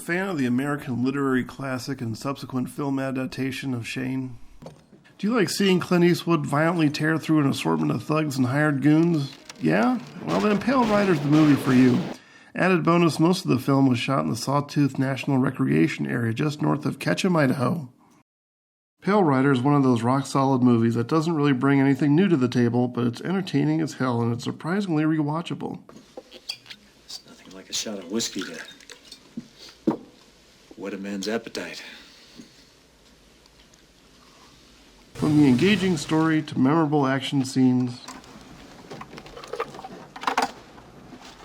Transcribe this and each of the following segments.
fan of the American literary classic and subsequent film adaptation of Shane? Do you like seeing Clint Eastwood violently tear through an assortment of thugs and hired goons? Yeah? Well then, Pale Rider's the movie for you. Added bonus, most of the film was shot in the Sawtooth National Recreation Area just north of Ketchum, Idaho. Pale Rider is one of those rock-solid movies that doesn't really bring anything new to the table, but it's entertaining as hell and it's surprisingly rewatchable. It's nothing like a shot of whiskey to whet a man's appetite. From the engaging story to memorable action scenes,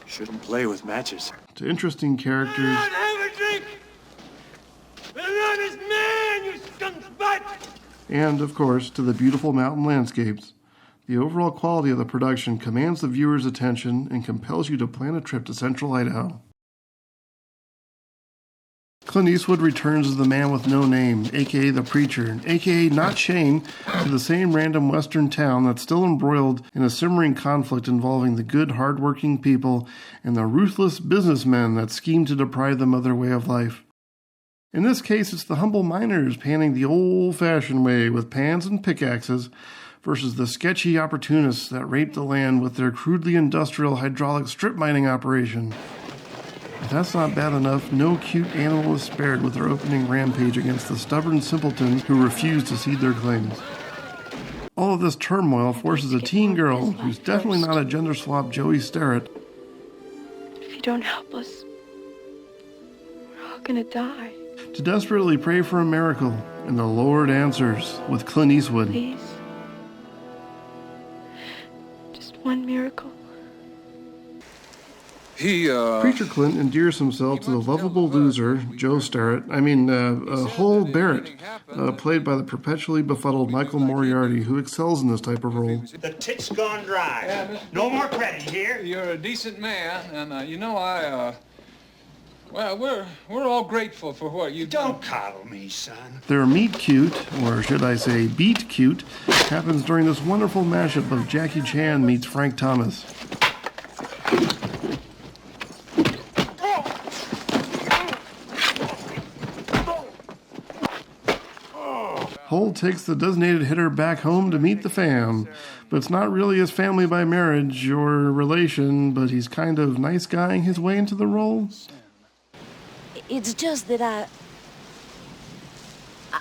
Shouldn't play with matches. to interesting characters, Have a drink! An honest man, you skunk butt! and, of course, to the beautiful mountain landscapes, the overall quality of the production commands the viewer's attention and compels you to plan a trip to central Idaho. Clint Eastwood returns as the man with no name, aka the preacher, aka not Shane, to the same random western town that's still embroiled in a simmering conflict involving the good, hard-working people and the ruthless businessmen that scheme to deprive them of their way of life. In this case, it's the humble miners panning the old-fashioned way with pans and pickaxes versus the sketchy opportunists that rape the land with their crudely industrial hydraulic strip mining operation. If that's not bad enough, no cute animal is spared with their opening rampage against the stubborn simpletons who refuse to cede their claims. All of this turmoil forces a teen girl, who's definitely not a gender-swap Joey Starrett, If you don't help us, we're all gonna die. to desperately pray for a miracle, and the Lord answers with Clint Eastwood. Please. Just one miracle. Preacher Clint endears himself to the lovable loser, Joe Starrett, Hull Barrett, played by the perpetually befuddled Michael Moriarty, who excels in this type of role. The tit's gone dry. No more credit here. You're a decent man, and we're all grateful for what you Don't coddle me, son. Their meet cute, or should I say beat cute, happens during this wonderful mashup of Jackie Chan meets Frank Thomas. Hull takes the designated hitter back home to meet the fam, but it's not really his family by marriage or relation, but he's kind of nice guying his way into the role. It's just that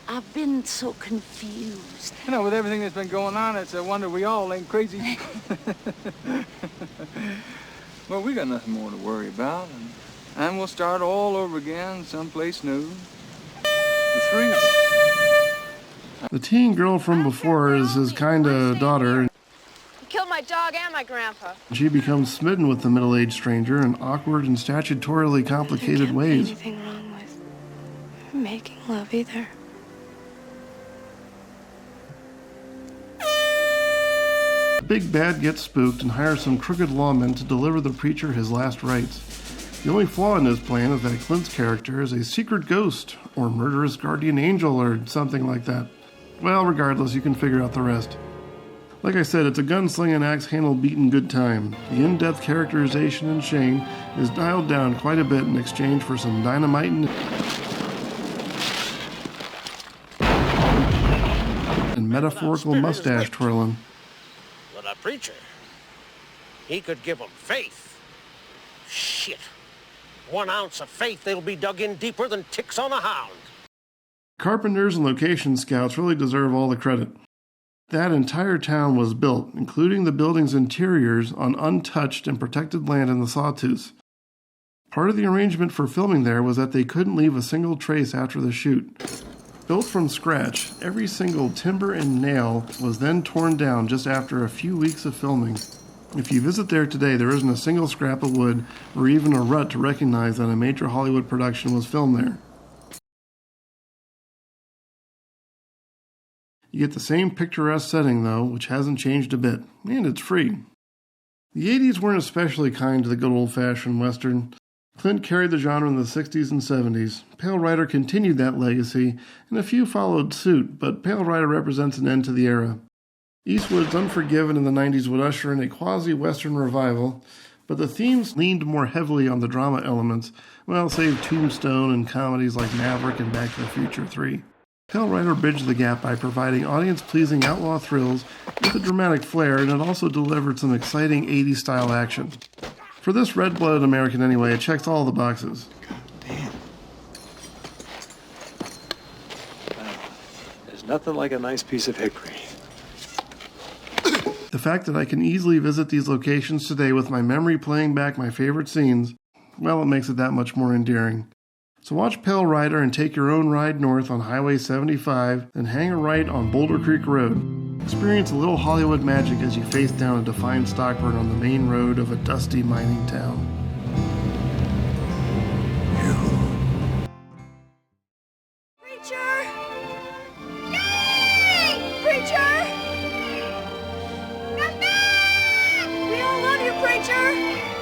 I've been so confused. You know, with everything that's been going on, it's a wonder we all ain't crazy. Well, we got nothing more to worry about, and we'll start all over again someplace new. The three of us. The teen girl from before is his kind of daughter. You killed my dog and my grandpa. She becomes smitten with the middle-aged stranger in awkward and statutorily complicated ways. There can't be anything wrong with making love either. The big bad gets spooked and hires some crooked lawmen to deliver the preacher his last rites. The only flaw in his plan is that Clint's character is a secret ghost, or murderous guardian angel, or something like that. Well, regardless, you can figure out the rest. Like I said, it's a gunslinging, axe-handle-beaten good time. The in-depth characterization in Shane is dialed down quite a bit in exchange for some dynamite and metaphorical mustache twirling. But a preacher, he could give them faith. Shit. 1 ounce of faith, they'll be dug in deeper than ticks on a hound. Carpenters and location scouts really deserve all the credit. That entire town was built, including the building's interiors, on untouched and protected land in the Sawtooth. Part of the arrangement for filming there was that they couldn't leave a single trace after the shoot. Built from scratch, every single timber and nail was then torn down just after a few weeks of filming. If you visit there today, there isn't a single scrap of wood or even a rut to recognize that a major Hollywood production was filmed there. You get the same picturesque setting, though, which hasn't changed a bit, and it's free. The 80s weren't especially kind to the good old-fashioned Western. Clint carried the genre in the 60s and 70s. Pale Rider continued that legacy, and a few followed suit, but Pale Rider represents an end to the era. Eastwood's Unforgiven in the 90s would usher in a quasi-Western revival, but the themes leaned more heavily on the drama elements, well, save Tombstone and comedies like Maverick and Back to the Future 3. Pale Rider bridged the gap by providing audience-pleasing outlaw thrills with a dramatic flair, and it also delivered some exciting 80s-style action. For this red-blooded American anyway, it checks all the boxes. There's nothing like a nice piece of hickory. The fact that I can easily visit these locations today with my memory playing back my favorite scenes, well, it makes it that much more endearing. So watch Pale Rider and take your own ride north on Highway 75, then hang a right on Boulder Creek Road. Experience a little Hollywood magic as you face down a defined Stockburn on the main road of a dusty mining town. Preacher! Yay! Preacher! Come back! We all love you, Preacher!